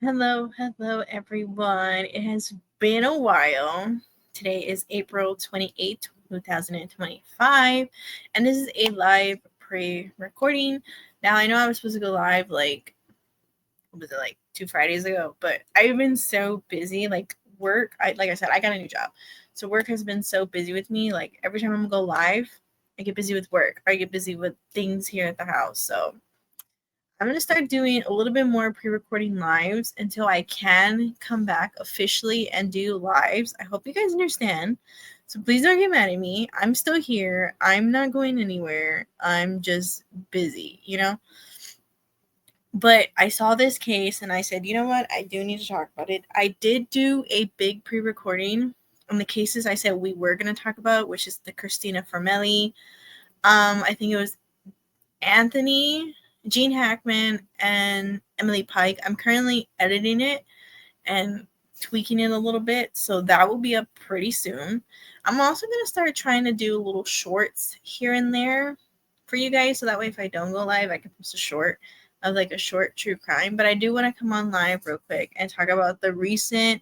Hello, everyone. It has been a while. Today is April 28th, 2025, and this is a live pre recording. Now, I know I was supposed to go live what was it, like 2 Fridays ago, but I've been so busy. Like, work, like I said, I got a new job. So, work has been so busy with me. Like, every time I'm gonna go live, I get busy with work, or I get busy with things here at the house. So, I'm going to start doing a little bit more pre recording lives until I can come back officially and do lives. I hope you guys understand. So please don't get mad at me. I'm still here. I'm not going anywhere. I'm just busy. But I saw this case and I said, you know what? I do need to talk about it. I did do a big pre recording on the cases I said we were going to talk about, which is the Christina Formelli. I think it was Anthony, Gene Hackman, and Emily Pike. I'm currently editing it and tweaking it a little bit, so that will be up pretty soon. I'm also going to start trying to do little shorts here and there for you guys, so that way if I don't go live, I can post a short of like a short true crime. But I do want to come on live real quick and talk about the recent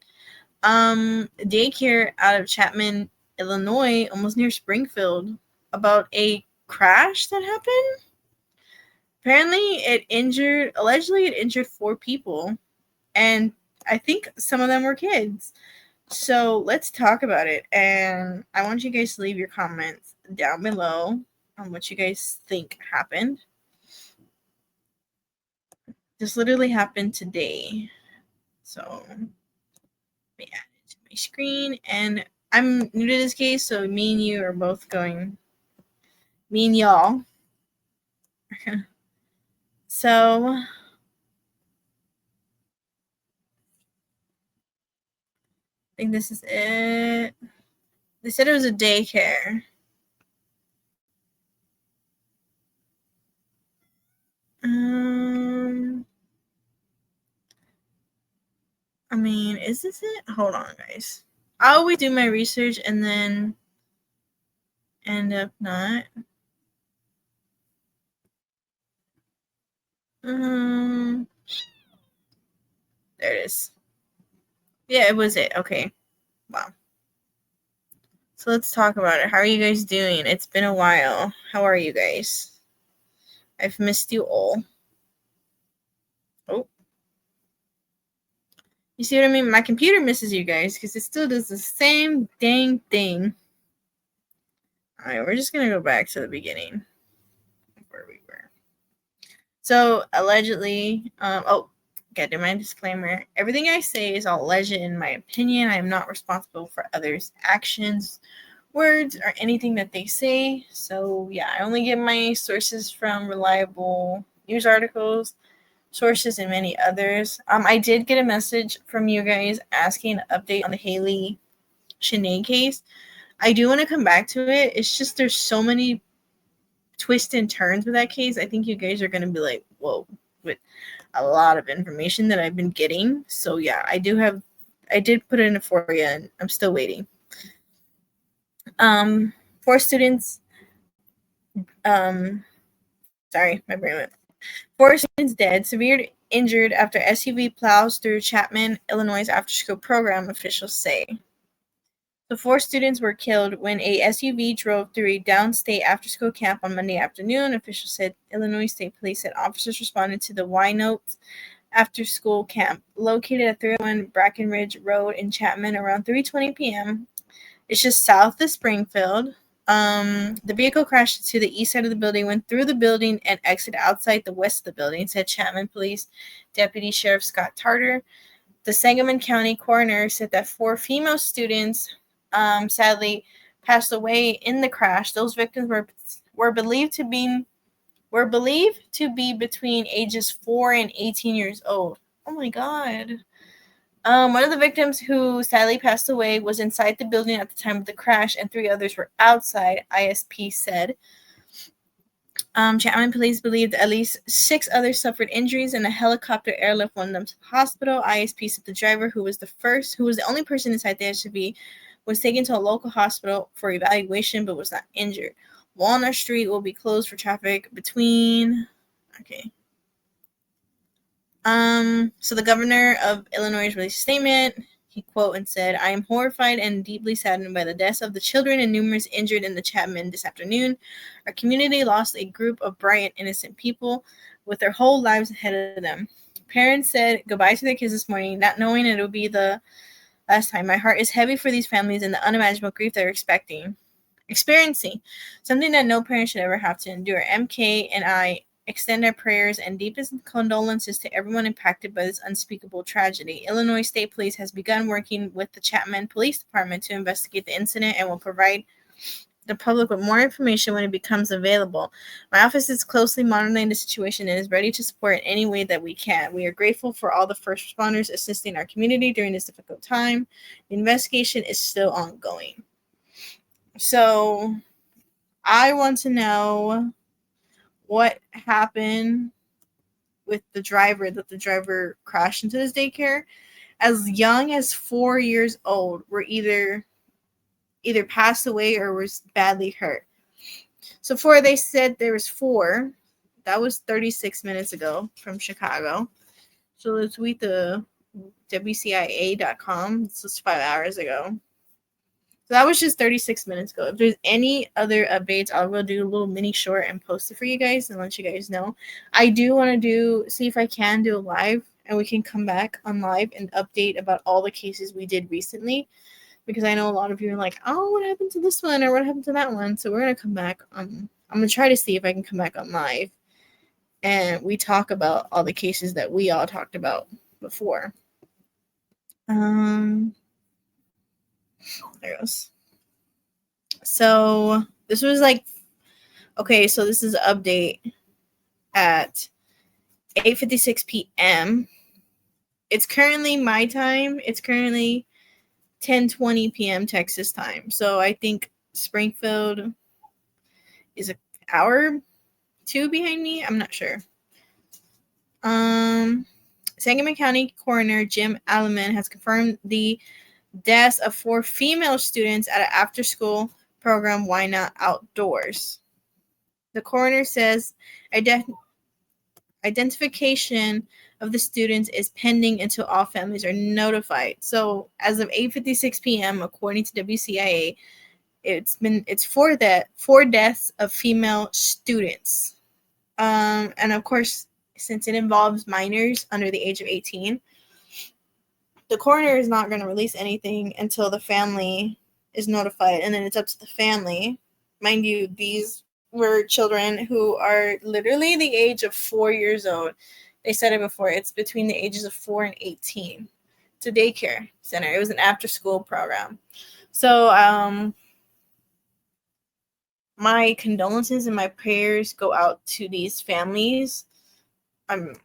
daycare out of Chatham, Illinois, almost near Springfield, about a crash that happened. Apparently, allegedly, it injured 4 people, and I think some of them were kids. So let's talk about it, and I want you guys to leave your comments down below on what you guys think happened. This literally happened today. So let me add it to my screen, and I'm new to this case, so me and you are both going, me and y'all. So I think this is it. They said it was a daycare. I mean, is this it? Hold on, guys. I always do my research and then end up not. There it is. Yeah, it was it. Okay. Wow. So let's talk about it. How are you guys doing? It's been a while. How are you guys? I've missed you all. Oh. You see what I mean? My computer misses you guys because it still does the same dang thing. Alright, we're just going to go back to the beginning where we were. So, allegedly, gotta do my disclaimer. Everything I say is all alleged in my opinion. I am not responsible for others' actions, words, or anything that they say. So, yeah, I only get my sources from reliable news articles, sources, and many others. I did get a message from you guys asking an update on the Haley Sinead case. I do want to come back to it. It's just there's so many twists and turns with that case. I think you guys are going to be like, whoa, with a lot of information that I've been getting. So yeah, I did put it in for you, and I'm still waiting. 4 students, sorry, my brain went. 4 students dead, severe injured after SUV plows through Chapman, Illinois' after-school program, officials say. The 4 students were killed when a SUV drove through a downstate after-school camp on Monday afternoon. Officials said Illinois State Police said officers responded to the Wynot after-school camp, located at 301 Brackenridge Road in Chapman around 3:20 p.m. It's just south of Springfield. The vehicle crashed to the east side of the building, went through the building, and exited outside the west of the building, said Chapman Police Deputy Sheriff Scott Tarter. The Sangamon County coroner said that 4 female students sadly passed away in the crash. Those victims were believed to be between ages 4 and 18 years old. Oh my God. One of the victims who sadly passed away was inside the building at the time of the crash, and 3 others were outside, ISP said. Chapman police believed at least 6 others suffered injuries, and a helicopter airlift one of them to the hospital. ISP said the driver, who was the only person inside the SUV, was taken to a local hospital for evaluation but was not injured. Walnut Street will be closed for traffic between. Okay. So the governor of Illinois released a statement. He quote and said, "I am horrified and deeply saddened by the deaths of the children and numerous injured in the Chatham this afternoon. Our community lost a group of bright, innocent people with their whole lives ahead of them. Parents said goodbye to their kids this morning, not knowing it would be the last time. My heart is heavy for these families and the unimaginable grief they're experiencing, something that no parent should ever have to endure. MK and I extend our prayers and deepest condolences to everyone impacted by this unspeakable tragedy. Illinois State Police has begun working with the Chatham Police Department to investigate the incident and will provide the public with more information when it becomes available. My office is closely monitoring the situation and is ready to support in any way that we can. We are grateful for all the first responders assisting our community during this difficult time. The investigation is still ongoing." So I want to know what happened with the driver, that the driver crashed into this daycare. As young as 4 years old, were either passed away or was badly hurt. So far, they said there was 4. That was 36 minutes ago from Chicago. So let's read the WCIA.com. This was 5 hours ago. So that was just 36 minutes ago. If there's any other updates, I will do a little mini short and post it for you guys and let you guys know. I do want to see if I can do a live and we can come back on live and update about all the cases we did recently, because I know a lot of you are like, oh, what happened to this one or what happened to that one? So we're going to come back. I'm going to try to see if I can come back on live and we talk about all the cases that we all talked about before. There it goes. So this was like, okay, so this is an update at 8:56 p.m. It's currently my time. It's currently 10:20 p.m. Texas time. So I think Springfield is an hour 2 behind me. I'm not sure. Sangamon County Coroner Jim Alleman has confirmed the deaths of 4 female students at an after-school program, Why Not Outdoors. The coroner says identification of the students is pending until all families are notified. So as of 8:56 p.m., according to WCIA, it's 4 deaths of female students. And of course, since it involves minors under the age of 18, the coroner is not going to release anything until the family is notified, and then it's up to the family. Mind you, these were children who are literally the age of 4 years old. They said it before. It's between the ages of 4 and 18. It's a daycare center. It was an after-school program. So, my condolences and my prayers go out to these families. I'm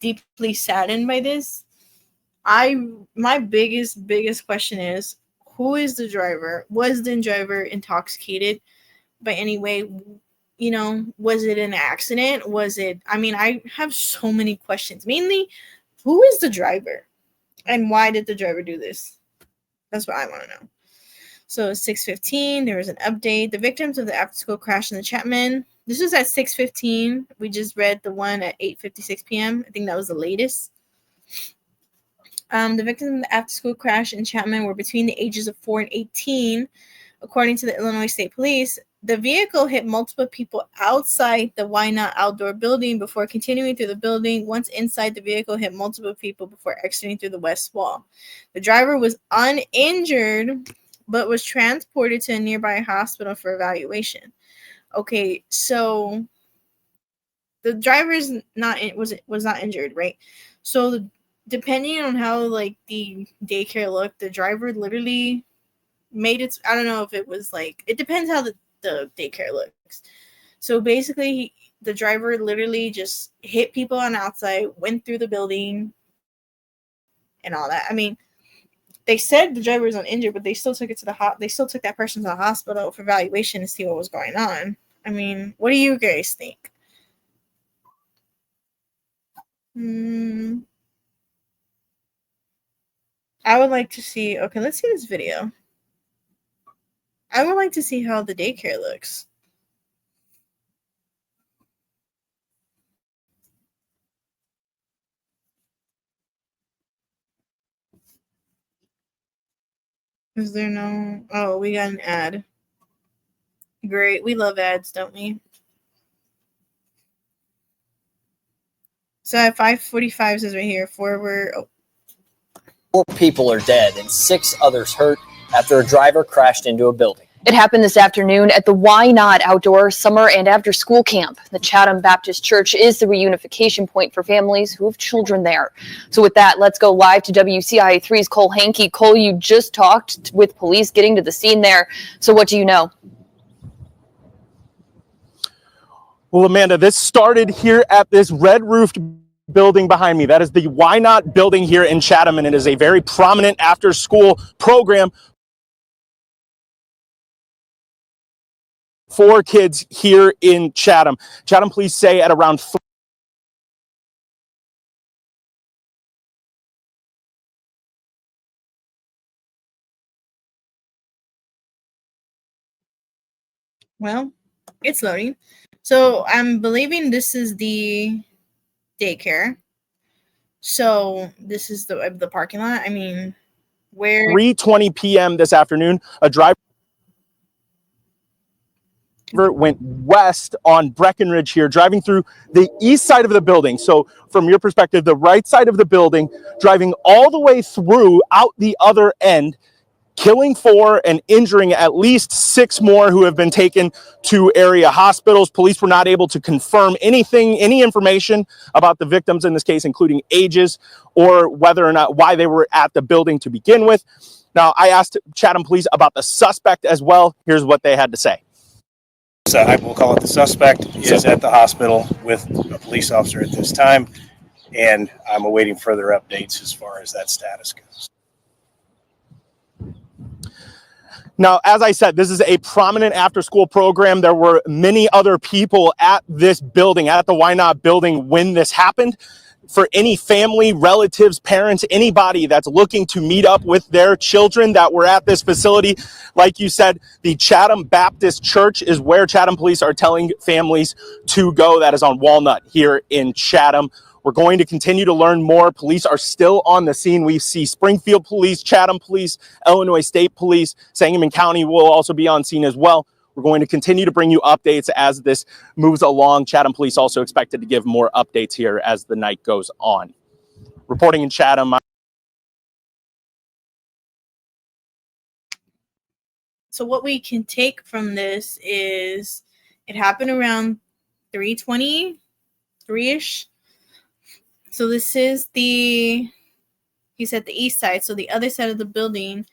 deeply saddened by this. My biggest question is, who is the driver? Was the driver intoxicated by any way? You know, was it an accident? I have so many questions. Mainly, who is the driver? And why did the driver do this? That's what I want to know. So 6:15, there was an update. The victims of the after-school crash in the Chapman. This was at 6:15. We just read the one at 8:56 p.m. I think that was the latest. The victims of the after-school crash in Chapman were between the ages of 4 and 18, according to the Illinois State Police. The vehicle hit multiple people outside the Why Not Outdoor building before continuing through the building. Once inside, the vehicle hit multiple people before exiting through the west wall. The driver was uninjured, but was transported to a nearby hospital for evaluation. Okay, so the driver was not injured, right? So depending on how like the daycare looked, the driver literally made it. I don't know if it was like, it depends how the daycare looks. So basically, the driver literally just hit people on the outside, went through the building, and all that. I mean, they said the driver was uninjured, but they still took it to they still took that person to the hospital for evaluation to see what was going on. I mean, what do you guys think? I would like to see. Okay, let's see this video. I would like to see how the daycare looks. Is there no? Oh, we got an ad. Great. We love ads, don't we? So at 5:45 says right here, forward. Oh. 4 people are dead and 6 others hurt after a driver crashed into a building. It happened this afternoon at the Why Not Outdoor Summer and After School Camp. The Chatham Baptist Church is the reunification point for families who have children there. So with that, let's go live to WCIA3's Cole Hankey. Cole, you just talked with police getting to the scene there. So what do you know? Well, Amanda, this started here at this red-roofed building behind me. That is the Why Not building here in Chatham, and it is a very prominent after-school program for kids here in Chatham. Chatham police say at around Well, it's loading. So I'm believing this is the daycare. So this is the parking lot. I mean, where 3:20 p.m. this afternoon, a driver went west on Breckenridge here, driving through the east side of the building. So from your perspective, the right side of the building, driving all the way through out the other end, killing 4 and injuring at least 6 more who have been taken to area hospitals. Police were not able to confirm any information about the victims in this case, including ages or whether or not why they were at the building to begin with. Now, I asked Chatham Police about the suspect as well. Here's what they had to say. So I will call it the suspect is at the hospital with a police officer at this time, and I'm awaiting further updates as far as that status goes. Now, as I said, this is a prominent after-school program. There were many other people at this building, at the Why Not building when this happened. For any family, relatives, parents, anybody that's looking to meet up with their children that were at this facility, like you said, the Chatham Baptist Church is where Chatham Police are telling families to go. That is on Walnut here in Chatham. We're going to continue to learn more. Police are still on the scene. We see Springfield Police, Chatham Police, Illinois State Police, Sangamon County will also be on scene as well. We're going to continue to bring you updates as this moves along. Chatham Police also expected to give more updates here as the night goes on. Reporting in Chatham. So what we can take from this is it happened around 3:20, 3-ish. So this is he's at the east side. So the other side of the building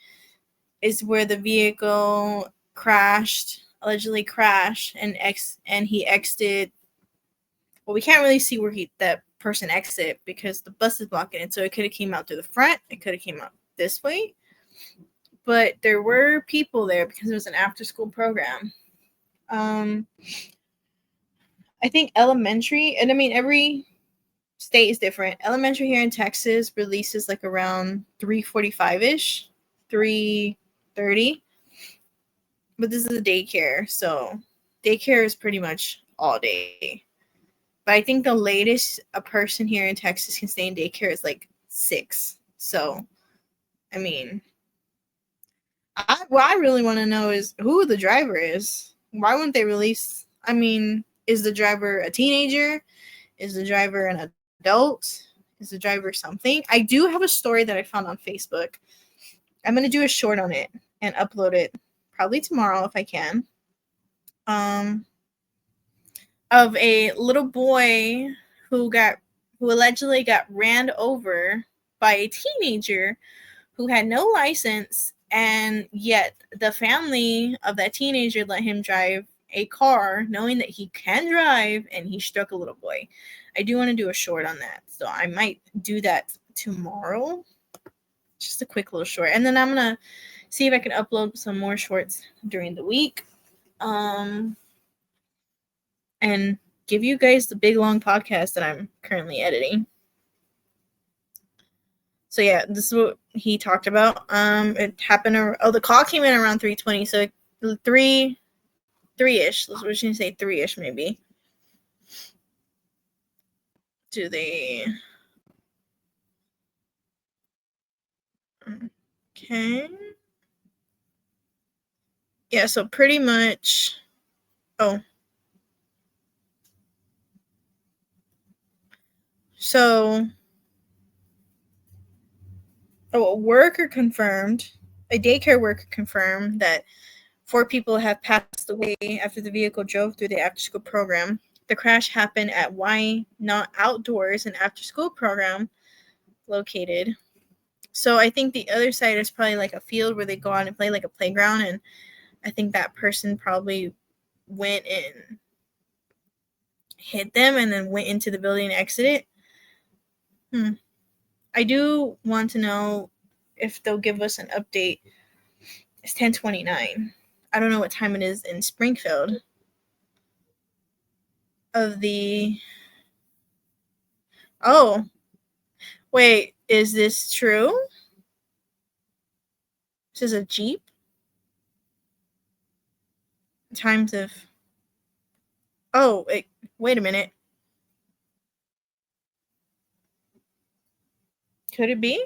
is where the vehicle allegedly crashed, and he exited. Well, we can't really see where that person exit because the bus is blocking it. So it could have came out through the front. It could have came out this way. But there were people there because it was an after-school program. I think elementary, and I mean every state is different. Elementary here in Texas releases like around 3:45-ish, 3:30. But this is a daycare, so daycare is pretty much all day. But I think the latest a person here in Texas can stay in daycare is like 6. So, I mean, what I really want to know is who the driver is. Why wouldn't they release? I mean, is the driver a teenager? Is the driver an adult? Is the driver something? I do have a story that I found on Facebook. I'm going to do a short on it and upload it probably tomorrow if I can. Of a little boy who allegedly got ran over by a teenager who had no license, and yet the family of that teenager let him drive a car knowing that he can drive, and he struck a little boy. I do want to do a short on that, so I might do that tomorrow. Just a quick little short, and then I'm gonna see if I can upload some more shorts during the week, and give you guys the big long podcast that I'm currently editing. So yeah, this is what he talked about. It happened. The call came in around 3:20, so 3-ish. Let's just say 3-ish maybe. Do they? Okay. Yeah, so pretty much. Oh. So a daycare worker confirmed that 4 people have passed away after the vehicle drove through the after-school program. The crash happened at Why Not Outdoors, an after-school program located. So I think the other side is probably like a field where they go out and play, like a playground, and I think that person probably went and hit them and then went into the building and exited. I do want to know if they'll give us an update. It's 10:29. I don't know what time it is in Springfield. Of the Oh, wait, is this true? This is a Jeep? Times of Oh, wait a minute. Could it be?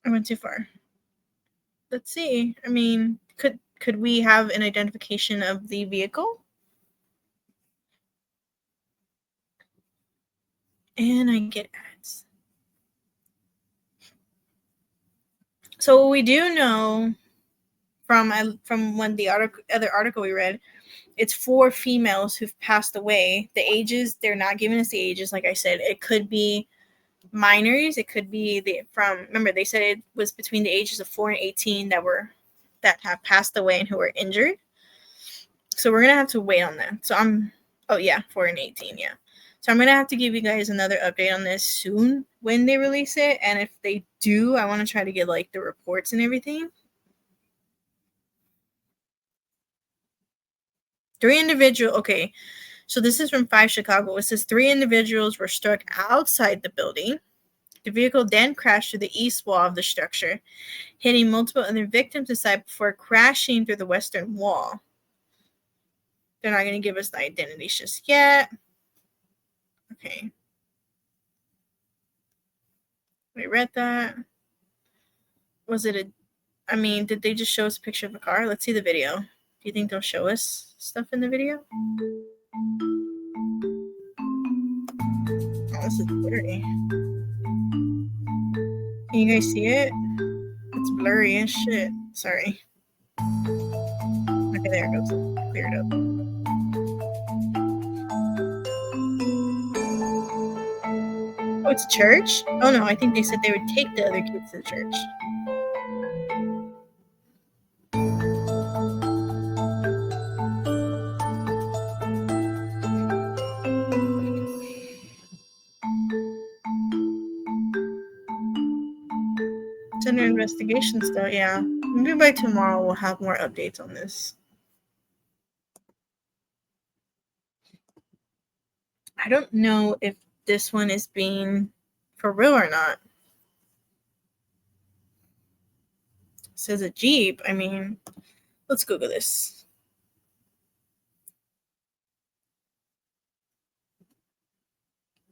I went too far. Let's see. I mean, could we have an identification of the vehicle? And I get ads. So what we do know from when the other article we read, it's 4 females who've passed away. The ages, they're not giving us the ages. Like I said, it could be minors. It could be remember they said it was between the ages of 4 and 18 that have passed away and who were injured. So we're gonna have to wait on that. 4 and 18, yeah. So I'm gonna have to give you guys another update on this soon when they release it, and if they do, I want to try to get like the reports and everything. 3 individuals. Okay, so this is from 5 Chicago. It says 3 individuals were struck outside the building. The vehicle then crashed through the east wall of the structure, hitting multiple other victims inside before crashing through the western wall. They're not going to give us the identities just yet. Okay. We read that. Did they just show us a picture of a car? Let's see the video. Do you think they'll show us stuff in the video? Oh, this is blurry. Can you guys see it? It's blurry as shit. Sorry. Okay, there it goes. Clear it up. Oh, it's church? Oh no, I think they said they would take the other kids to the church. It's under investigation still, yeah. Maybe by tomorrow we'll have more updates on this. I don't know if this one is being for real or not. It says a Jeep. I mean, let's Google this.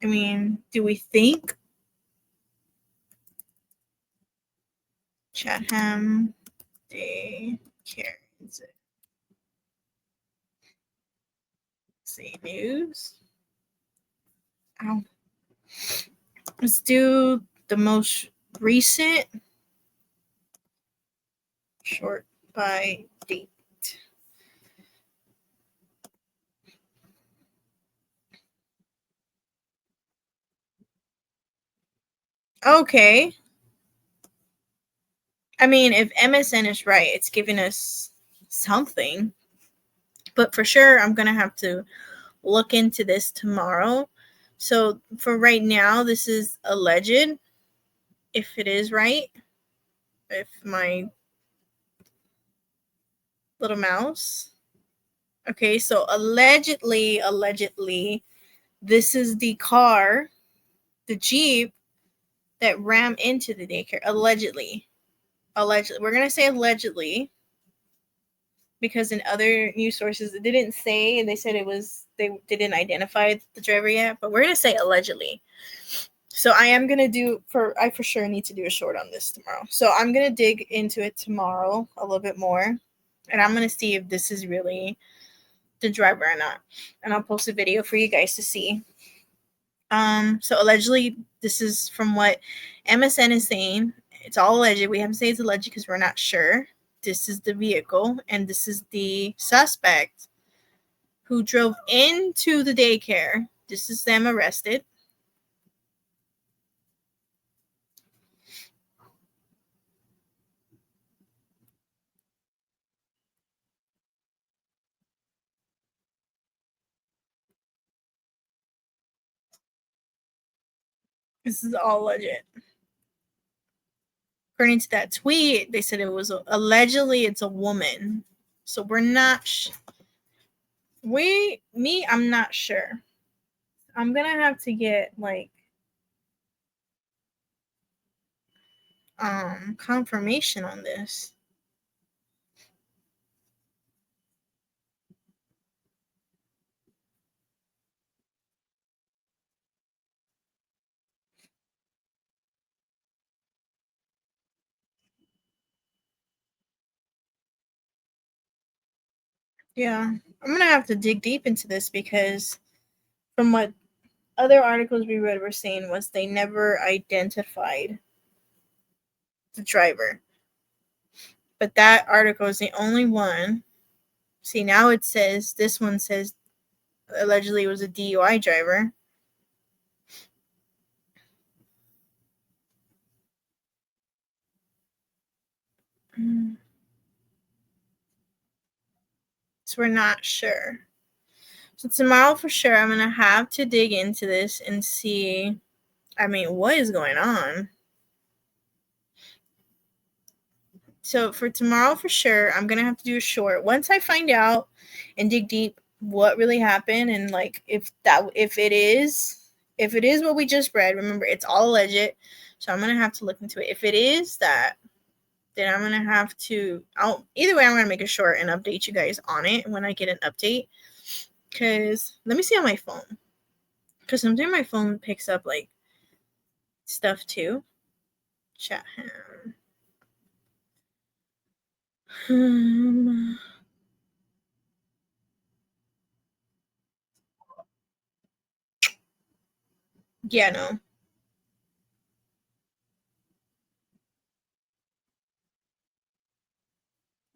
I mean, do we think Chatham daycare? See news. Ow. Let's do the most recent short by date. Okay. I mean, if MSN is right, it's giving us something. But for sure, I'm going to have to look into this tomorrow. So for right now, this is alleged. If it is right, if my little mouse. Okay, so allegedly, this is the car, the Jeep, that rammed into the daycare. Allegedly. We're going to say allegedly because in other news sources it didn't say, and they said they didn't identify the driver yet, but we're going to say allegedly. So I am gonna I for sure need to do a short on this tomorrow. So I'm gonna dig into it tomorrow a little bit more, and I'm gonna see if this is really the driver or not, and I'll post a video for you guys to see. So allegedly, this is from what MSN is saying. It's all alleged. We have to say it's alleged because we're not sure. This is the vehicle, and this is the suspect who drove into the daycare. This is them arrested. This is all legit. According to that tweet, they said it was allegedly it's a woman. So we're not. I'm not sure. I'm gonna have to get like confirmation on this. Yeah, I'm gonna have to dig deep into this because from what other articles we read were saying was they never identified the driver. But that article is the only one. See, now it says this one says allegedly it was a DUI driver. So we're not sure. So tomorrow for sure, I'm gonna have to dig into this and see. I mean, what is going on? So for tomorrow for sure, I'm gonna have to do a short. Once I find out and dig deep what really happened and like if it is what we just read, remember it's all alleged. So I'm gonna have to look into it. If it is that, then I'm gonna have to. Either way, I'm gonna make a short and update you guys on it when I get an update. Cause let me see on my phone. Cause sometimes my phone picks up like stuff too. Chatham. Yeah, no.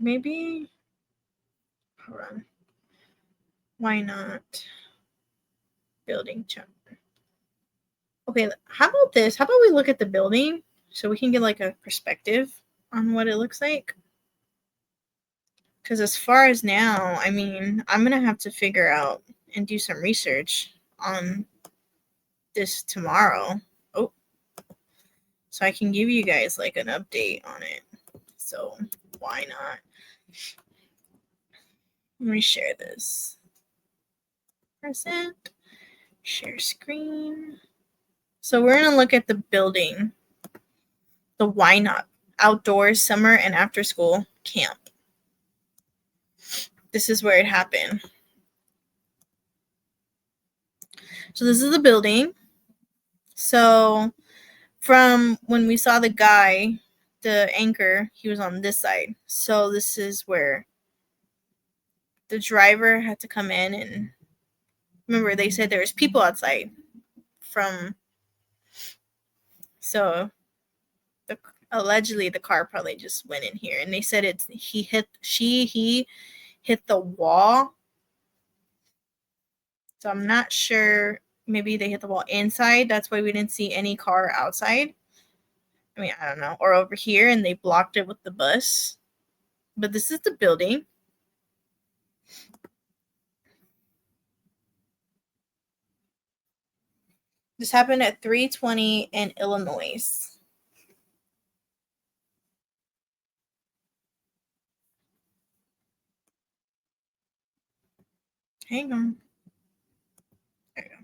Maybe. Hold on. Why not? Building check. Okay, how about this? How about we look at the building so we can get like a perspective on what it looks like? Because as far as now, I mean, I'm gonna have to figure out and do some research on this tomorrow. Oh, so I can give you guys like an update on it. So why not? Let me share this. Present. Share screen. So we're gonna look at the building. The Why Not Outdoors Summer and After School Camp. This is where it happened. So this is the building. So from when we saw the guy, the anchor, he was on this side. So this is where the driver had to come in and remember they said there was people outside from so allegedly the car probably just went in here and they said he hit the wall. So I'm not sure. Maybe they hit the wall inside. That's why we didn't see any car outside. I mean, I don't know. Or over here and they blocked it with the bus. But this is the building. This happened at 320 in Illinois. Hang on. There you go.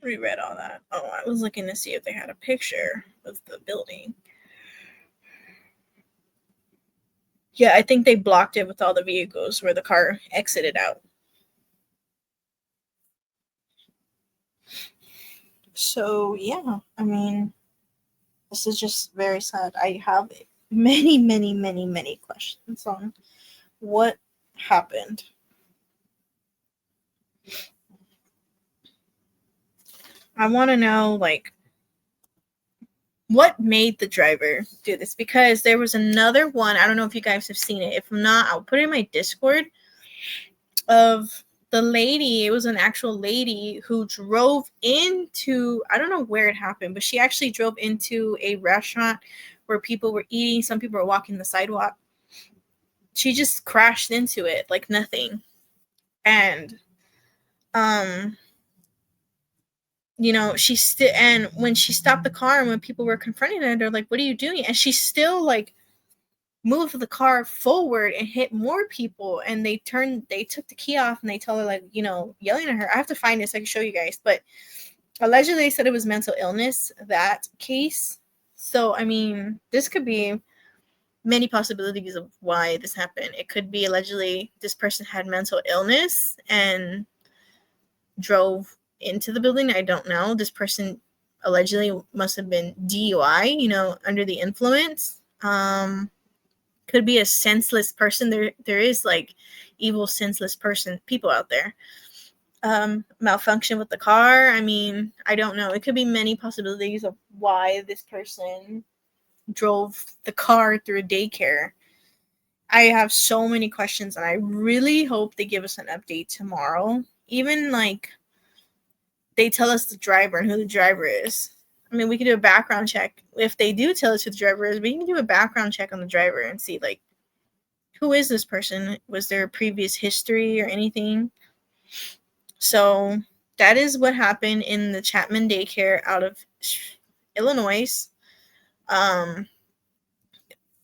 reread all that. Oh, I was looking to see if they had a picture of the building. Yeah, I think they blocked it with all the vehicles where the car exited out. So, yeah, I mean, this is just very sad. I have many, many, many, many questions on what happened. I want to know, like, what made the driver do this? Because there was another one. I don't know if you guys have seen it. If not, I'll put it in my Discord of the lady. It was an actual lady who drove into, I don't know where it happened, but she actually drove into a restaurant where people were eating. Some people were walking the sidewalk. She just crashed into it like nothing. And you know, and when she stopped the car and when people were confronting her, they're like, what are you doing? And she still like moved the car forward and hit more people. And they took the key off and they told her, like, you know, yelling at her. I have to find this, I can show you guys, but allegedly they said it was mental illness, that case. So I mean, this could be many possibilities of why this happened. It could be allegedly this person had mental illness and drove into the building. I don't know. This person allegedly must have been DUI, you know, under the influence. Could be a senseless person. There is like evil, senseless people out there. Malfunction with the car. I mean, I don't know. It could be many possibilities of why this person drove the car through a daycare. I have so many questions, and I really hope they give us an update tomorrow. Even like they tell us the driver and who the driver is. I mean, we can do a background check. If they do tell us who the driver is, we can do a background check on the driver and see, like, who is this person? Was there a previous history or anything? So that is what happened in the Chapman daycare out of Illinois.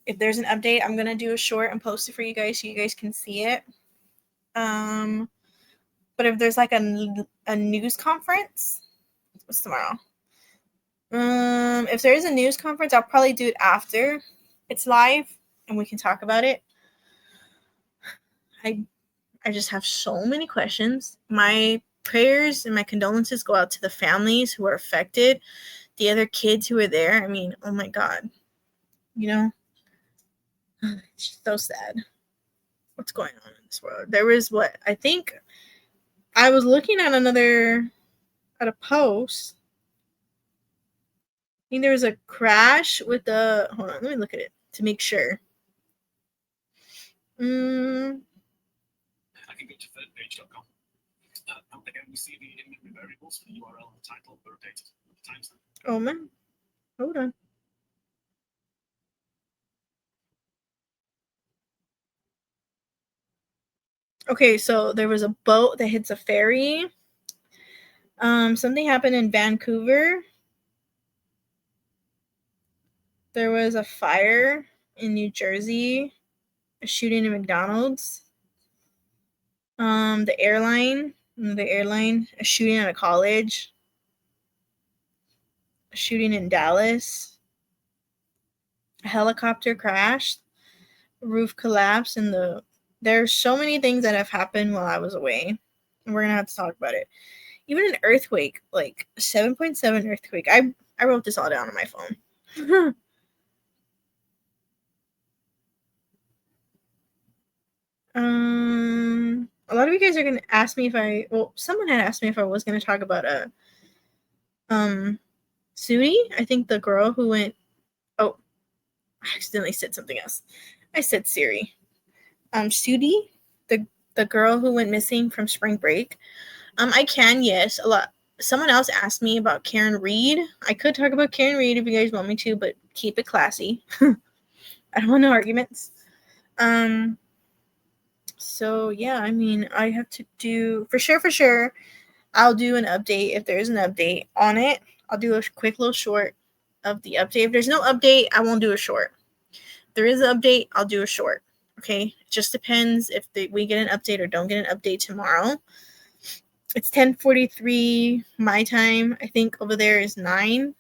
If there's an update, I'm going to do a short and post it for you guys so you guys can see it. But if there's like a news conference, what's tomorrow? If there is a news conference, I'll probably do it after it's live and we can talk about it. I just have so many questions. My prayers and my condolences go out to the families who are affected, the other kids who were there. I mean, oh my God, you know, it's so sad. What's going on in this world? There was what I think I was looking at at a post. I think there was a crash with the, hold on, let me look at it to make sure. I can go to thirdpage.com. Again, we see the in-memory variables for the URL and the title were updated with the timestamp. Oh man, hold on. Okay, so there was a boat that hits a ferry. Something happened in Vancouver. There was a fire in New Jersey, a shooting in McDonald's. The airline, a shooting at a college, a shooting in Dallas, a helicopter crashed, a roof collapsed, and there's so many things that have happened while I was away, and we're gonna have to talk about it. Even an earthquake, like a 7.7 earthquake. I wrote this all down on my phone. A lot of you guys are gonna ask me someone had asked me if I was gonna talk about Sudi. I think the girl who went. Oh, I accidentally said something else. I said Siri. Sudi, the girl who went missing from spring break. I can, yes, a lot. Someone else asked me about Karen Reed. I could talk about Karen Reed if you guys want me to, but keep it classy. I don't want no arguments. So yeah, I mean, I have to do for sure. I'll do an update if there's an update on it. I'll do a quick little short of the update. If there's no update, I won't do a short. If there is an update, I'll do a short. Okay, it just depends if we get an update or don't get an update tomorrow. It's 10:43 my time. I think over there is 9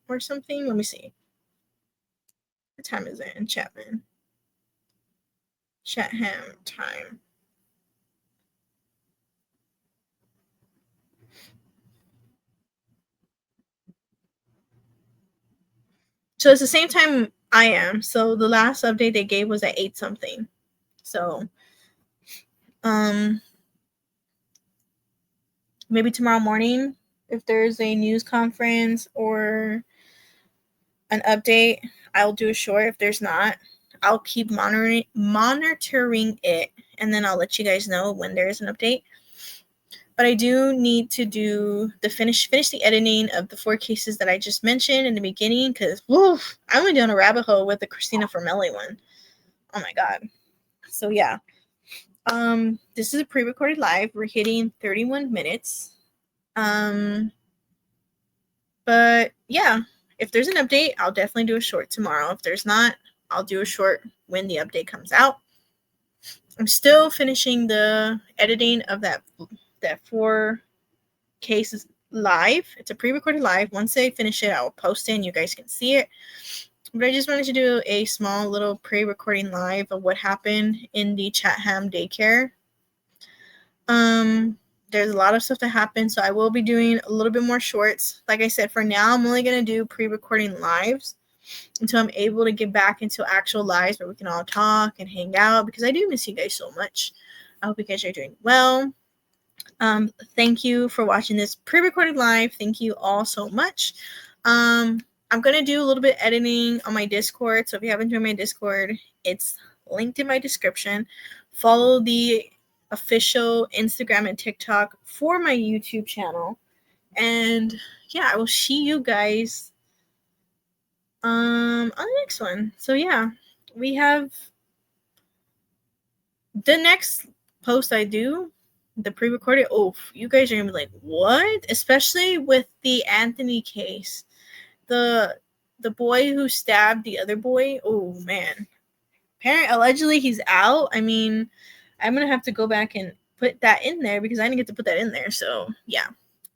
or something. Let me see. What time is it in Chatham time. So it's the same time I am. So the last update they gave was at 8 something. So maybe tomorrow morning, if there's a news conference or an update, I'll do a short. If there's not, I'll keep monitoring it, and then I'll let you guys know when there is an update. But I do need to do the finish the editing of the 4 cases that I just mentioned in the beginning, because I went down a rabbit hole with the Christina Formelli one. Oh my god. So yeah. This is a pre-recorded live. We're hitting 31 minutes. But yeah, if there's an update, I'll definitely do a short tomorrow. If there's not, I'll do a short when the update comes out. I'm still finishing the editing of that 4 cases live. It's a pre-recorded live. Once I finish it, I will post it and you guys can see it. But I just wanted to do a small little pre-recording live of what happened in the Chatham daycare. There's a lot of stuff that happened, so I will be doing a little bit more shorts. Like I said, for now, I'm only going to do pre-recording lives until I'm able to get back into actual lives where we can all talk and hang out, because I do miss you guys so much. I hope you guys are doing well. Thank you for watching this pre-recorded live. Thank you all so much. I'm going to do a little bit editing on my Discord, so if you haven't joined my Discord, it's linked in my description. Follow the official Instagram and TikTok for my YouTube channel. And yeah, I will see you guys on the next one. So yeah, we have the next post I do, the pre-recorded. Oh, you guys are gonna be like, what? Especially with the Anthony case. The boy who stabbed the other boy. Oh man. Allegedly he's out. I mean, I'm gonna have to go back and put that in there because I didn't get to put that in there. So yeah,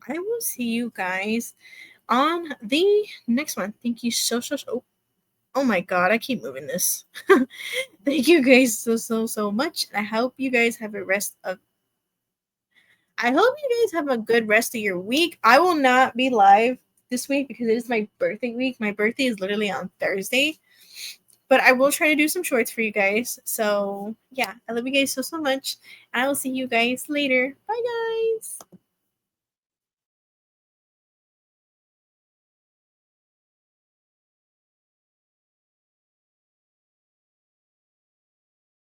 I will see you guys on the next one. Thank you so. Oh my god, I keep moving this. Thank you guys so much. I hope you guys have a good rest of your week. I will not be live this week because it is my birthday week. My birthday is literally on Thursday. But I will try to do some shorts for you guys. So yeah, I love you guys so much. And I will see you guys later. Bye guys.